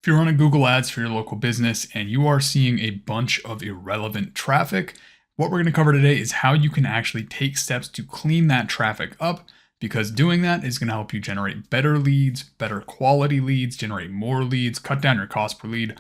If you're running Google Ads for your local business and you are seeing a bunch of irrelevant traffic, what we're going to cover today is how you can actually take steps to clean that traffic up, because doing that is going to help you generate better leads, better quality leads, generate more leads, cut down your cost per lead.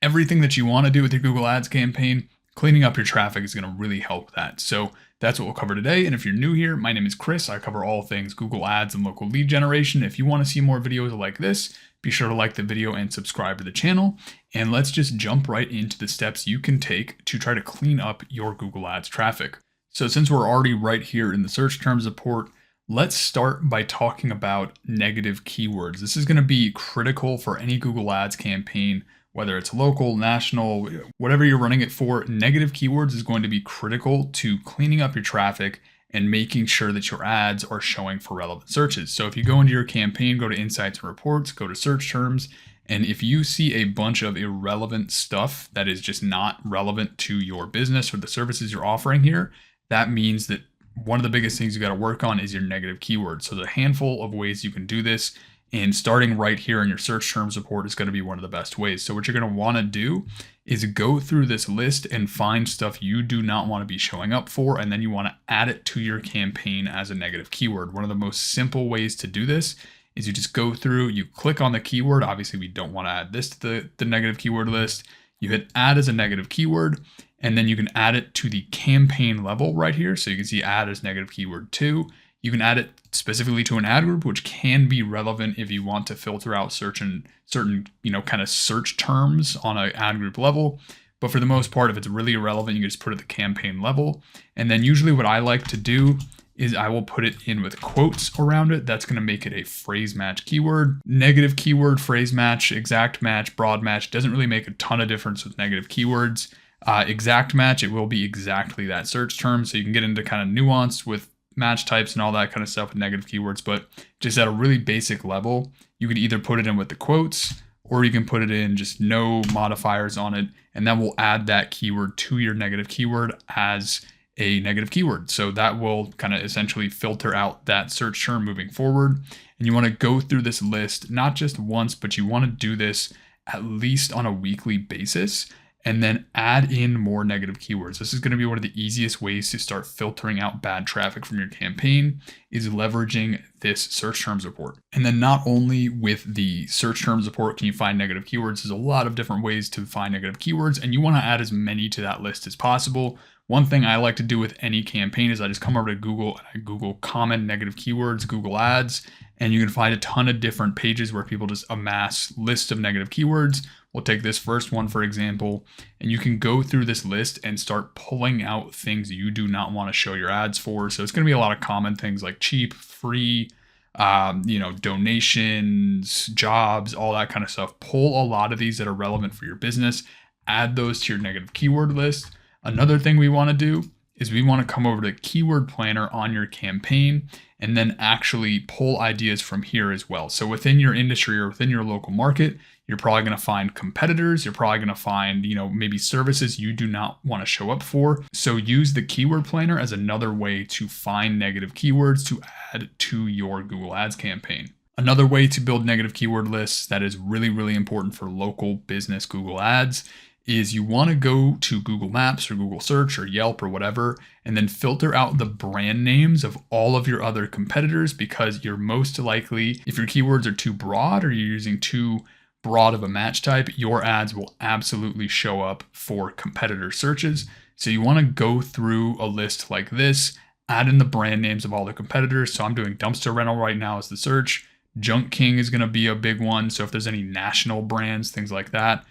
Everything that you want to do with your Google Ads campaign, cleaning up your traffic is going to really help that. So that's what we'll cover today. And if you're new here, my name is Chris. I cover all things Google Ads and local lead generation. If you want to see more videos like this, be sure to like the video and subscribe to the channel. And let's just jump right into the steps you can take to try to clean up your Google Ads traffic. So since we're already right here in the search terms report, let's start by talking about negative keywords. This is going to be critical for any Google Ads campaign, whether it's local, national, whatever you're running it for. Negative keywords is going to be critical to cleaning up your traffic and making sure that your ads are showing for relevant searches. So if you go into your campaign, go to Insights and Reports, go to Search Terms, and if you see a bunch of irrelevant stuff that is just not relevant to your business or the services you're offering here, that means that one of the biggest things you got to work on is your negative keywords. So there's a handful of ways you can do this, and starting right here in your search terms report is going to be one of the best ways. So what you're going to want to do is go through this list and find stuff you do not want to be showing up for, and then you want to add it to your campaign as a negative keyword. One of the most simple ways to do this is you just go through, you click on the keyword. Obviously, we don't want to add this to the negative keyword list. You hit add as a negative keyword, and then you can add it to the campaign level right here. So you can see add as negative keyword 2. You can add it specifically to an ad group, which can be relevant if you want to filter out certain kind of search terms on an ad group level. But for the most part, if it's really irrelevant, you can just put it at the campaign level. And then usually what I like to do is I will put it in with quotes around it. That's going to make it a phrase match keyword. Negative keyword, phrase match, exact match, broad match doesn't really make a ton of difference with negative keywords. Exact match, it will be exactly that search term. So you can get into kind of nuance with match types and all that kind of stuff with negative keywords, but just at a really basic level, you could either put it in with the quotes, or you can put it in just no modifiers on it, and that will add that keyword to your negative keyword as a negative keyword. So that will kind of essentially filter out that search term moving forward. And you want to go through this list, not just once, but you want to do this at least on a weekly basis, and then add in more negative keywords. This is going to be one of the easiest ways to start filtering out bad traffic from your campaign, is leveraging this search terms report. And then not only with the search terms report can you find negative keywords, there's a lot of different ways to find negative keywords, and you want to add as many to that list as possible. One thing I like to do with any campaign is I just come over to Google and I Google common negative keywords, Google Ads, and you can find a ton of different pages where people just amass lists of negative keywords. We'll take this first one, for example, and you can go through this list and start pulling out things you do not want to show your ads for. So it's going to be a lot of common things like cheap, free, donations, jobs, all that kind of stuff. Pull a lot of these that are relevant for your business, add those to your negative keyword list. Another thing we want to do is we want to come over to Keyword Planner on your campaign and then actually pull ideas from here as well. So within your industry or within your local market, you're probably going to find competitors. You're probably going to find, maybe services you do not want to show up for. So use the Keyword Planner as another way to find negative keywords to add to your Google Ads campaign. Another way to build negative keyword lists that is really, really important for local business Google Ads is you want to go to Google Maps or Google Search or Yelp or whatever, and then filter out the brand names of all of your other competitors, because you're most likely, if your keywords are too broad or you're using too broad of a match type, your ads will absolutely show up for competitor searches. So you want to go through a list like this, add in the brand names of all the competitors. So I'm doing dumpster rental right now as the search. Junk King is going to be a big one. So if there's any national brands, things like that.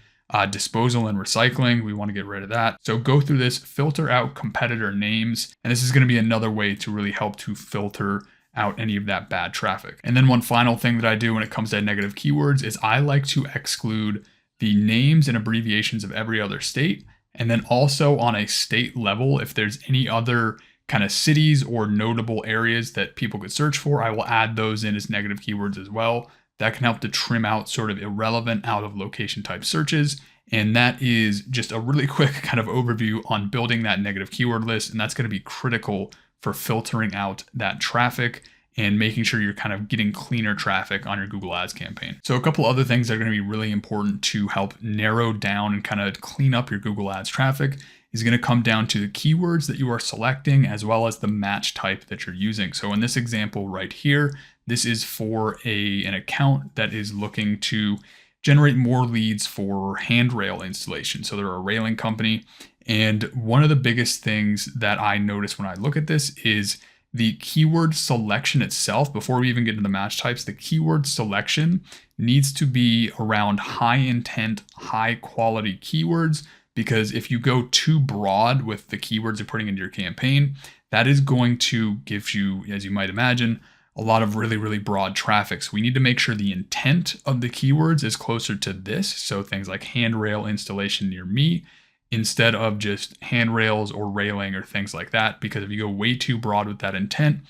Disposal and recycling, we want to get rid of that. So go through this, filter out competitor names, and this is going to be another way to really help to filter out any of that bad traffic. And then one final thing that I do when it comes to negative keywords is I like to exclude the names and abbreviations of every other state. And then also on a state level, if there's any other kind of cities or notable areas that people could search for, I will add those in as negative keywords as well. That can help to trim out sort of irrelevant out of location type searches. And that is just a really quick kind of overview on building that negative keyword list. And that's going to be critical for filtering out that traffic and making sure you're kind of getting cleaner traffic on your Google Ads campaign. So a couple other things that are going to be really important to help narrow down and kind of clean up your Google Ads traffic is going to come down to the keywords that you are selecting as well as the match type that you're using. So in this example right here, this is for an account that is looking to generate more leads for handrail installation. So they're a railing company. And one of the biggest things that I notice when I look at this is the keyword selection itself. Before we even get into the match types, the keyword selection needs to be around high intent, high quality keywords, because if you go too broad with the keywords you're putting into your campaign, that is going to give you, as you might imagine, a lot of really, really broad traffic. So we need to make sure the intent of the keywords is closer to this. So things like handrail installation near me, instead of just handrails or railing or things like that. Because if you go way too broad with that intent,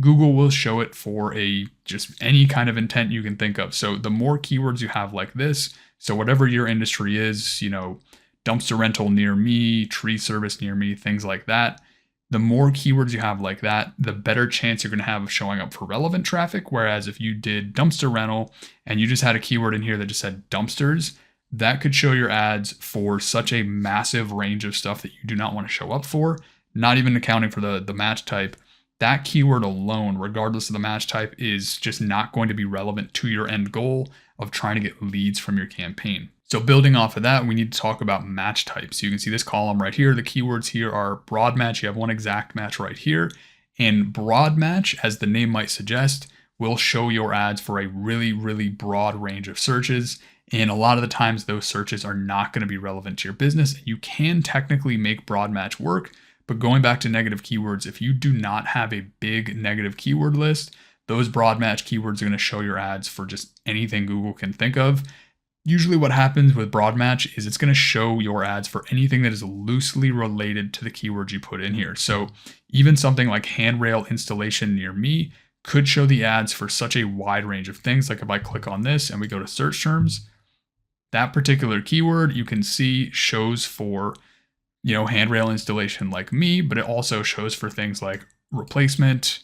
Google will show it for just any kind of intent you can think of. So the more keywords you have like this, so whatever your industry is, dumpster rental near me, tree service near me, things like that, the more keywords you have like that, the better chance you're going to have of showing up for relevant traffic. Whereas if you did dumpster rental and you just had a keyword in here that just said dumpsters, that could show your ads for such a massive range of stuff that you do not want to show up for, not even accounting for the match type. That keyword alone, regardless of the match type, is just not going to be relevant to your end goal of trying to get leads from your campaign. So building off of that, we need to talk about match types. So you can see this column right here. The keywords here are broad match. You have one exact match right here. And broad match, as the name might suggest, will show your ads for a really, really broad range of searches. And a lot of the times those searches are not going to be relevant to your business. You can technically make broad match work, but going back to negative keywords, if you do not have a big negative keyword list, those broad match keywords are going to show your ads for just anything Google can think of. Usually what happens with broad match is it's going to show your ads for anything that is loosely related to the keywords you put in here. So even something like handrail installation near me could show the ads for such a wide range of things. Like if I click on this and we go to search terms, that particular keyword you can see shows for, handrail installation like me, but it also shows for things like replacement.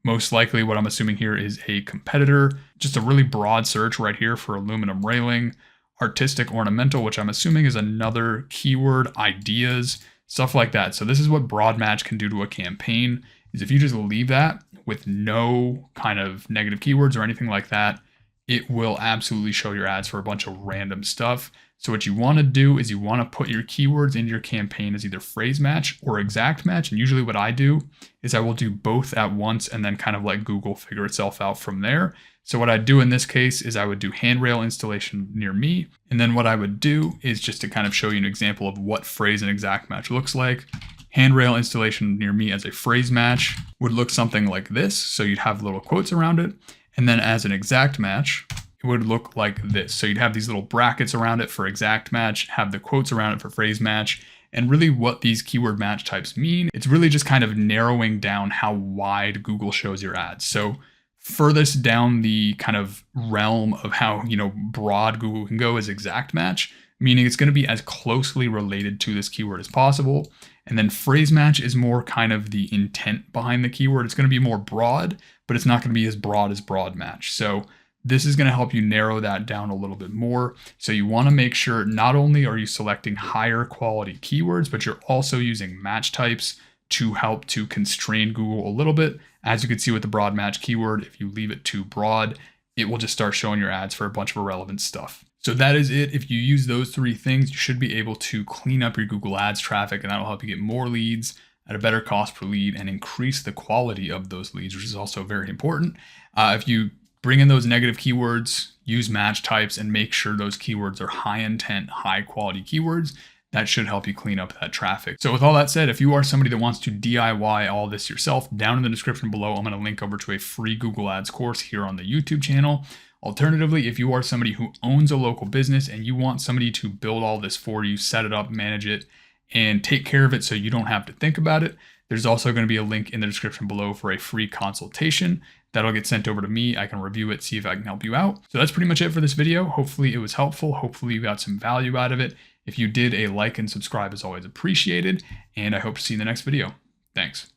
Most likely what I'm assuming here is a competitor, just a really broad search right here for aluminum railing, artistic ornamental, which I'm assuming is another keyword, ideas, stuff like that. So this is what broad match can do to a campaign, is if you just leave that with no kind of negative keywords or anything like that, it will absolutely show your ads for a bunch of random stuff. So what you want to do is you want to put your keywords into your campaign as either phrase match or exact match. And usually what I do is I will do both at once and then kind of let Google figure itself out from there. So what I'd do in this case is I would do handrail installation near me. And then what I would do is just to kind of show you an example of what phrase and exact match looks like. Handrail installation near me as a phrase match would look something like this. So you'd have little quotes around it. And then as an exact match, it would look like this. So you'd have these little brackets around it for exact match, have the quotes around it for phrase match. And really what these keyword match types mean, it's really just kind of narrowing down how wide Google shows your ads. So furthest down the kind of realm of how, broad Google can go is exact match, meaning it's going to be as closely related to this keyword as possible. And then phrase match is more kind of the intent behind the keyword. It's going to be more broad, but it's not going to be as broad match. So this is going to help you narrow that down a little bit more. So you want to make sure not only are you selecting higher quality keywords, but you're also using match types to help to constrain Google a little bit. As you can see with the broad match keyword, if you leave it too broad, it will just start showing your ads for a bunch of irrelevant stuff. So that is it. If you use those three things, you should be able to clean up your Google Ads traffic, and that'll help you get more leads at a better cost per lead and increase the quality of those leads, which is also very important. If you bring in those negative keywords, use match types, and make sure those keywords are high intent, high quality keywords, that should help you clean up that traffic. So with all that said, if you are somebody that wants to DIY all this yourself, down in the description below, I'm going to link over to a free Google Ads course here on the YouTube channel. Alternatively, if you are somebody who owns a local business and you want somebody to build all this for you, set it up, manage it, and take care of it so you don't have to think about it, there's also going to be a link in the description below for a free consultation. That'll get sent over to me. I can review it, see if I can help you out. So that's pretty much it for this video. Hopefully it was helpful. Hopefully you got some value out of it. If you did, a like and subscribe is always appreciated, and I hope to see you in the next video. Thanks.